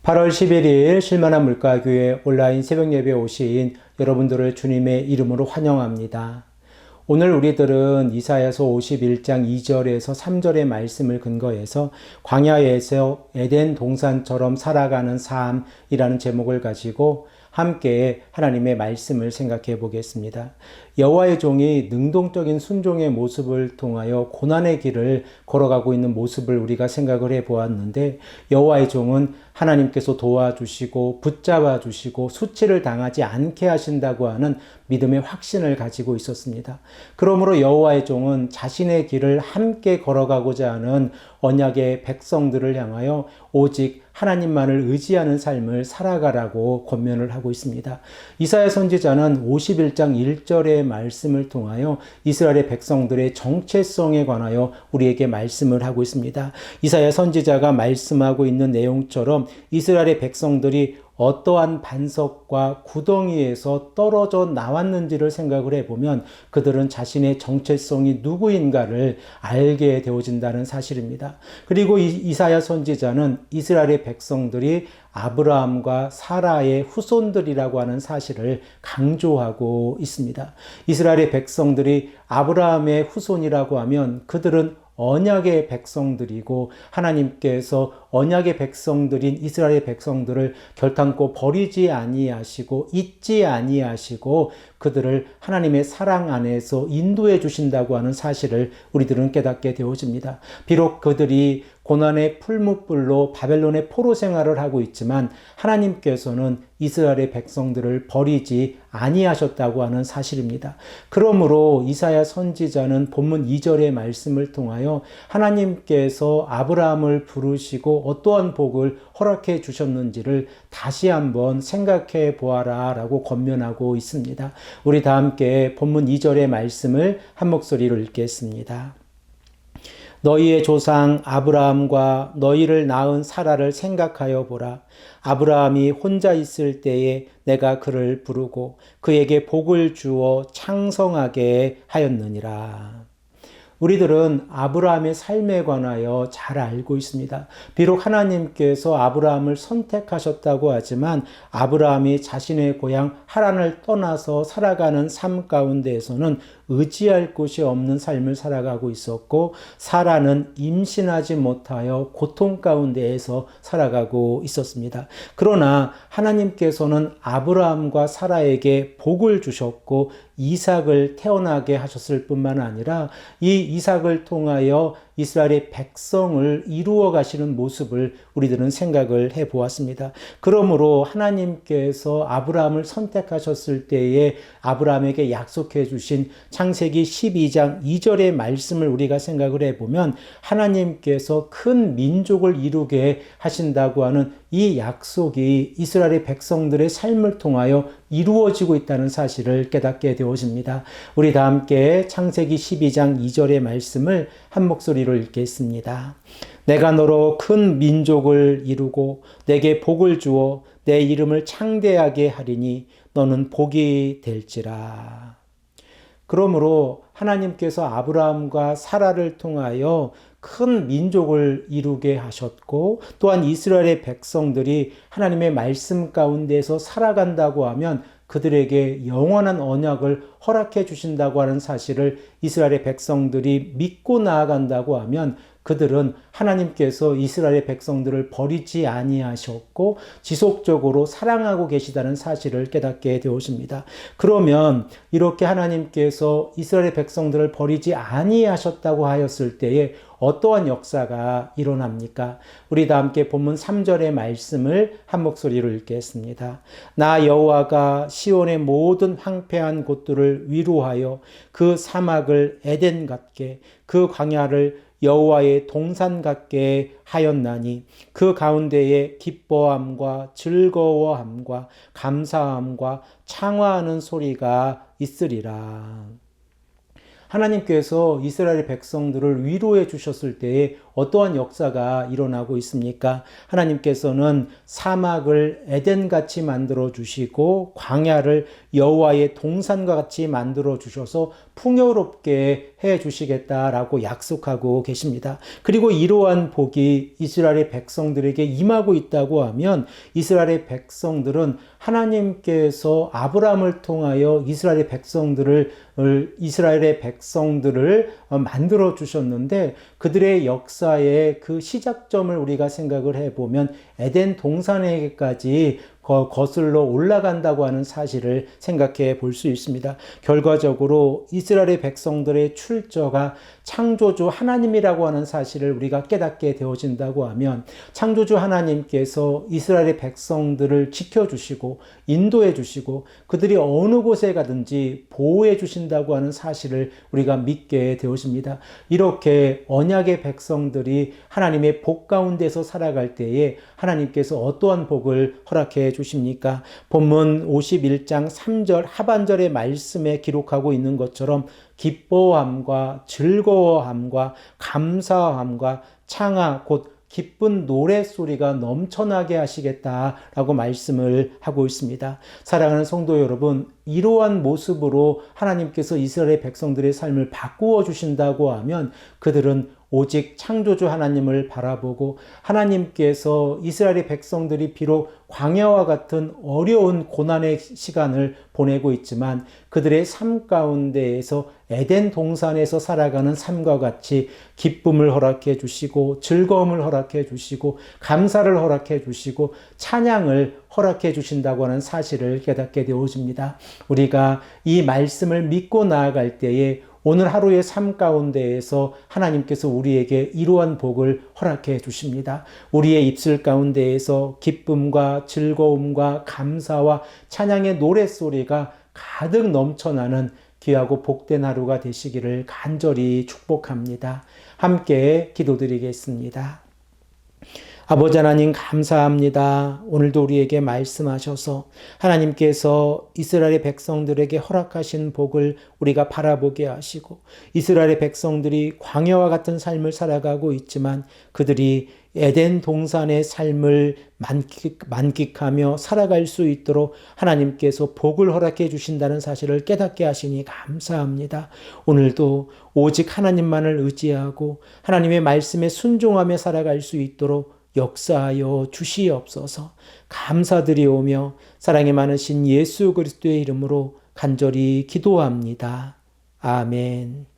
8월 11일 실만한 물가교회 온라인 새벽 예배에 오신 여러분들을 주님의 이름으로 환영합니다. 오늘 우리들은 이사야서 51장 2절에서 3절의 말씀을 근거해서 광야에서 에덴 동산처럼 살아가는 삶이라는 제목을 가지고 함께 하나님의 말씀을 생각해 보겠습니다. 여호와의 종이 능동적인 순종의 모습을 통하여 고난의 길을 걸어가고 있는 모습을 우리가 생각을 해 보았는데, 여호와의 종은 하나님께서 도와주시고 붙잡아 주시고 수치를 당하지 않게 하신다고 하는 믿음의 확신을 가지고 있었습니다. 그러므로 여호와의 종은 자신의 길을 함께 걸어가고자 하는 언약의 백성들을 향하여 오직 하나님만을 의지하는 삶을 살아가라고 권면을 하고 있습니다. 이사야 선지자는 51장 1절의 말씀을 통하여 이스라엘의 백성들의 정체성에 관하여 우리에게 말씀을 하고 있습니다. 이사야 선지자가 말씀하고 있는 내용처럼 이스라엘의 백성들이 어떠한 반석과 구덩이에서 떨어져 나왔는지를 생각을 해보면 그들은 자신의 정체성이 누구인가를 알게 되어진다는 사실입니다. 그리고 이사야 선지자는 이스라엘의 백성들이 아브라함과 사라의 후손들이라고 하는 사실을 강조하고 있습니다. 이스라엘의 백성들이 아브라함의 후손이라고 하면 그들은 언약의 백성들이고 하나님께서 언약의 백성들인 이스라엘의 백성들을 결탄코 버리지 아니하시고 잊지 아니하시고 그들을 하나님의 사랑 안에서 인도해 주신다고 하는 사실을 우리들은 깨닫게 되어집니다. 비록 그들이 고난의 풀무불로 바벨론의 포로 생활을 하고 있지만 하나님께서는 이스라엘의 백성들을 버리지 아니하셨다고 하는 사실입니다. 그러므로 이사야 선지자는 본문 2절의 말씀을 통하여 하나님께서 아브라함을 부르시고 어떠한 복을 허락해 주셨는지를 다시 한번 생각해 보아라 라고 권면하고 있습니다. 우리 다 함께 본문 2절의 말씀을 한 목소리로 읽겠습니다. 너희의 조상 아브라함과 너희를 낳은 사라를 생각하여 보라. 아브라함이 혼자 있을 때에 내가 그를 부르고 그에게 복을 주어 창성하게 하였느니라. 우리들은 아브라함의 삶에 관하여 잘 알고 있습니다. 비록 하나님께서 아브라함을 선택하셨다고 하지만 아브라함이 자신의 고향 하란을 떠나서 살아가는 삶 가운데에서는 의지할 곳이 없는 삶을 살아가고 있었고, 사라는 임신하지 못하여 고통 가운데에서 살아가고 있었습니다. 그러나 하나님께서는 아브라함과 사라에게 복을 주셨고 이삭을 태어나게 하셨을 뿐만 아니라 이 이삭을 통하여 이스라엘의 백성을 이루어 가시는 모습을 우리들은 생각을 해 보았습니다. 그러므로 하나님께서 아브라함을 선택하셨을 때에 아브라함에게 약속해 주신 창세기 12장 2절의 말씀을 우리가 생각을 해 보면 하나님께서 큰 민족을 이루게 하신다고 하는 이 약속이 이스라엘의 백성들의 삶을 통하여 이루어지고 있다는 사실을 깨닫게 되어집니다. 우리 다 함께 창세기 12장 2절의 말씀을 한 목소리로 읽겠습니다. 내가 너로 큰 민족을 이루고 내게 복을 주어 내 이름을 창대하게 하리니 너는 복이 될지라. 그러므로 하나님께서 아브라함과 사라를 통하여 큰 민족을 이루게 하셨고, 또한 이스라엘의 백성들이 하나님의 말씀 가운데서 살아간다고 하면 그들에게 영원한 언약을 허락해 주신다고 하는 사실을 이스라엘의 백성들이 믿고 나아간다고 하면 그들은 하나님께서 이스라엘의 백성들을 버리지 아니하셨고 지속적으로 사랑하고 계시다는 사실을 깨닫게 되어집니다. 그러면 이렇게 하나님께서 이스라엘의 백성들을 버리지 아니하셨다고 하였을 때에 어떠한 역사가 일어납니까? 우리 다 함께 본문 3절의 말씀을 한 목소리로 읽겠습니다. 나 여호와가 시온의 모든 황폐한 곳들을 위로하여 그 사막을 에덴 같게 그 광야를 여호와의 동산 같게 하였나니 그 가운데에 기뻐함과 즐거워함과 감사함과 창화하는 소리가 있으리라. 하나님께서 이스라엘 백성들을 위로해 주셨을 때에 어떠한 역사가 일어나고 있습니까? 하나님께서는 사막을 에덴같이 만들어 주시고 광야를 여호와의 동산과 같이 만들어 주셔서 풍요롭게 해 주시겠다라고 약속하고 계십니다. 그리고 이러한 복이 이스라엘의 백성들에게 임하고 있다고 하면 이스라엘의 백성들은 하나님께서 아브라함을 통하여 이스라엘의 백성들을 만들어 주셨는데 그들의 역사의 그 시작점을 우리가 생각을 해보면 에덴 동산에게까지 거슬러 올라간다고 하는 사실을 생각해 볼 수 있습니다. 결과적으로 이스라엘의 백성들의 출처가 창조주 하나님이라고 하는 사실을 우리가 깨닫게 되어진다고 하면 창조주 하나님께서 이스라엘의 백성들을 지켜주시고 인도해 주시고 그들이 어느 곳에 가든지 보호해 주신다고 하는 사실을 우리가 믿게 되어집니다. 이렇게 언약의 백성들이 하나님의 복 가운데서 살아갈 때에 하나님께서 어떠한 복을 허락해 주십니까? 본문 51장 3절 하반절의 말씀에 기록하고 있는 것처럼 기뻐함과 즐거워함과 감사함과 창하 곧 기쁜 노랫소리가 넘쳐나게 하시겠다라고 말씀을 하고 있습니다. 사랑하는 성도 여러분, 이러한 모습으로 하나님께서 이스라엘 백성들의 삶을 바꾸어 주신다고 하면 그들은 오직 창조주 하나님을 바라보고 하나님께서 이스라엘의 백성들이 비록 광야와 같은 어려운 고난의 시간을 보내고 있지만 그들의 삶 가운데에서 에덴 동산에서 살아가는 삶과 같이 기쁨을 허락해 주시고 즐거움을 허락해 주시고 감사를 허락해 주시고 찬양을 허락해 주신다고 하는 사실을 깨닫게 되어집니다. 우리가 이 말씀을 믿고 나아갈 때에 오늘 하루의 삶 가운데에서 하나님께서 우리에게 이러한 복을 허락해 주십니다. 우리의 입술 가운데에서 기쁨과 즐거움과 감사와 찬양의 노랫소리가 가득 넘쳐나는 귀하고 복된 하루가 되시기를 간절히 축복합니다. 함께 기도드리겠습니다. 아버지 하나님 감사합니다. 오늘도 우리에게 말씀하셔서 하나님께서 이스라엘의 백성들에게 허락하신 복을 우리가 바라보게 하시고 이스라엘의 백성들이 광야와 같은 삶을 살아가고 있지만 그들이 에덴 동산의 삶을 만끽하며 살아갈 수 있도록 하나님께서 복을 허락해 주신다는 사실을 깨닫게 하시니 감사합니다. 오늘도 오직 하나님만을 의지하고 하나님의 말씀에 순종하며 살아갈 수 있도록 역사하여 주시옵소서. 감사드리오며 사랑이 많으신 예수 그리스도의 이름으로 간절히 기도합니다. 아멘.